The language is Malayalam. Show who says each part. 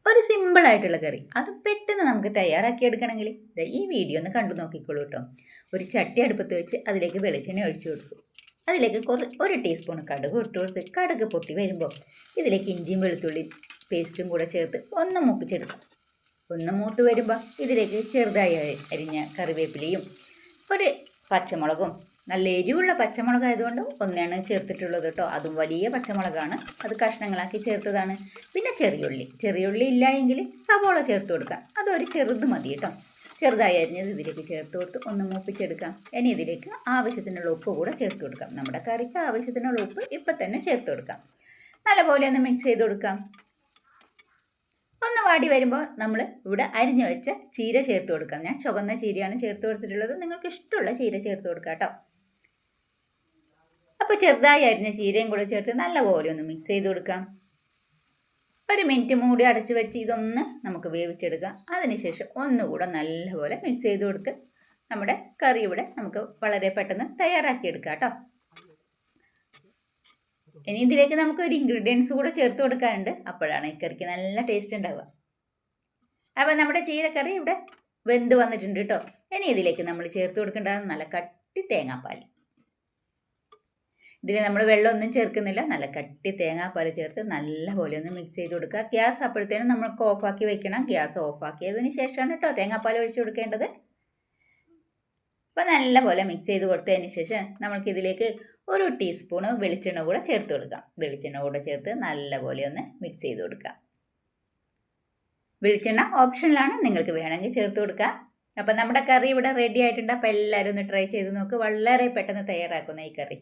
Speaker 1: ഒരു സിമ്പിളായിട്ടുള്ള കറി അത് പെട്ടെന്ന് നമുക്ക് തയ്യാറാക്കി എടുക്കണമെങ്കിൽ ഈ വീഡിയോ ഒന്ന് കണ്ടു നോക്കിക്കോളൂ കേട്ടോ. ഒരു ചട്ടി അടുപ്പത്ത് വെച്ച് അതിലേക്ക് വെളിച്ചെണ്ണ ഒഴിച്ചു കൊടുക്കും. അതിലേക്ക് ഒരു ടീസ്പൂൺ കടുക് ഇട്ട് കൊടുത്ത് കടുക് പൊട്ടി വരുമ്പോൾ ഇതിലേക്ക് ഇഞ്ചിയും വെളുത്തുള്ളി പേസ്റ്റും കൂടെ ചേർത്ത് ഒന്ന് മൂപ്പിച്ചെടുക്കാം. ഒന്ന് മൂത്ത് വരുമ്പോൾ ഇതിലേക്ക് ചെറുതായി അരിഞ്ഞ കറിവേപ്പിലയും ഒരു പച്ചമുളകും, നല്ല എരിവുള്ള പച്ചമുളകായതുകൊണ്ട് ഒന്നാണ് ചേർത്തിട്ടുള്ളത് കേട്ടോ. അതും വലിയ പച്ചമുളകാണ്, അത് കഷ്ണങ്ങളാക്കി ചേർത്തതാണ്. പിന്നെ ചെറിയുള്ളി ഇല്ല എങ്കിൽ സവോള ചേർത്ത് കൊടുക്കാം. അതൊരു ചെറുത് മതി കേട്ടോ. ചെറുതായി അരിഞ്ഞത് ഇതിലേക്ക് ചേർത്ത് കൊടുത്ത് ഒന്ന് മൂപ്പിച്ചെടുക്കാം. ഇനി ഇതിലേക്ക് ആവശ്യത്തിനുള്ള ഉപ്പ് കൂടെ ചേർത്ത് കൊടുക്കാം. നമ്മുടെ കറിക്ക് ആവശ്യത്തിനുള്ള ഉപ്പ് ഇപ്പം തന്നെ ചേർത്ത് കൊടുക്കാം. നല്ലപോലെ ഒന്ന് മിക്സ് ചെയ്ത് കൊടുക്കാം. ഒന്ന് വാടി വരുമ്പോൾ നമ്മൾ ഇവിടെ അരിഞ്ഞു വെച്ച ചീര ചേർത്ത് കൊടുക്കാം. ഞാൻ ചുവന്ന ചീരയാണ് ചേർത്ത് കൊടുത്തിട്ടുള്ളത്. നിങ്ങൾക്ക് ഇഷ്ടമുള്ള ചീര ചേർത്ത് കൊടുക്കാം കേട്ടോ. അപ്പോൾ ചെറുതായി അരിഞ്ഞ ചീരയും കൂടെ ചേർത്ത് നല്ലപോലെ ഒന്ന് മിക്സ് ചെയ്ത് കൊടുക്കാം. ഒരു മിനിറ്റ് മൂടി അടച്ച് വെച്ച് ഇതൊന്ന് നമുക്ക് വേവിച്ചെടുക്കാം. അതിനുശേഷം ഒന്നുകൂടെ നല്ലപോലെ മിക്സ് ചെയ്ത് കൊടുത്ത് നമ്മുടെ കറി ഇവിടെ നമുക്ക് വളരെ പെട്ടെന്ന് തയ്യാറാക്കിയെടുക്കാം കേട്ടോ. ഇനി ഇതിലേക്ക് നമുക്ക് ഒരു ഇൻഗ്രീഡിയൻസ് കൂടെ ചേർത്ത് കൊടുക്കാനുണ്ട്. അപ്പോഴാണ് ഈ കറിക്ക് നല്ല ടേസ്റ്റ് ഉണ്ടാവുക. അപ്പോൾ നമ്മുടെ ചീരക്കറി ഇവിടെ വെന്ത് വന്നിട്ടുണ്ട് കേട്ടോ. ഇനി ഇതിലേക്ക് നമ്മൾ ചേർത്ത് കൊടുക്കേണ്ടത് നല്ല കട്ടി തേങ്ങാപ്പാൽ. ഇതിൽ നമ്മൾ വെള്ളമൊന്നും ചേർക്കുന്നില്ല. നല്ല കട്ടി തേങ്ങാപ്പാൽ ചേർത്ത് നല്ലപോലെ ഒന്ന് മിക്സ് ചെയ്ത് കൊടുക്കുക. ഗ്യാസ് അപ്പോഴത്തേനും നമ്മൾക്ക് ഓഫാക്കി വെക്കണം. ഗ്യാസ് ഓഫാക്കിയതിന് ശേഷമാണ് കേട്ടോ തേങ്ങാപ്പാൽ ഒഴിച്ച് കൊടുക്കേണ്ടത്. അപ്പോൾ നല്ലപോലെ മിക്സ് ചെയ്ത് കൊടുത്തതിന് ശേഷം നമ്മൾക്കിതിലേക്ക് ഒരു ടീസ്പൂണ് വെളിച്ചെണ്ണ കൂടെ ചേർത്ത് കൊടുക്കാം. വെളിച്ചെണ്ണ കൂടെ ചേർത്ത് നല്ലപോലെ ഒന്ന് മിക്സ് ചെയ്ത് കൊടുക്കാം. വെളിച്ചെണ്ണ ഓപ്ഷനിലാണ്, നിങ്ങൾക്ക് വേണമെങ്കിൽ ചേർത്ത് കൊടുക്കാം. അപ്പം നമ്മുടെ കറി ഇവിടെ റെഡി ആയിട്ടുണ്ട്. അപ്പോൾ എല്ലാവരും ഒന്ന് ട്രൈ ചെയ്ത് നോക്ക്. വളരെ പെട്ടെന്ന് തയ്യാറാക്കുന്ന ഈ കറി.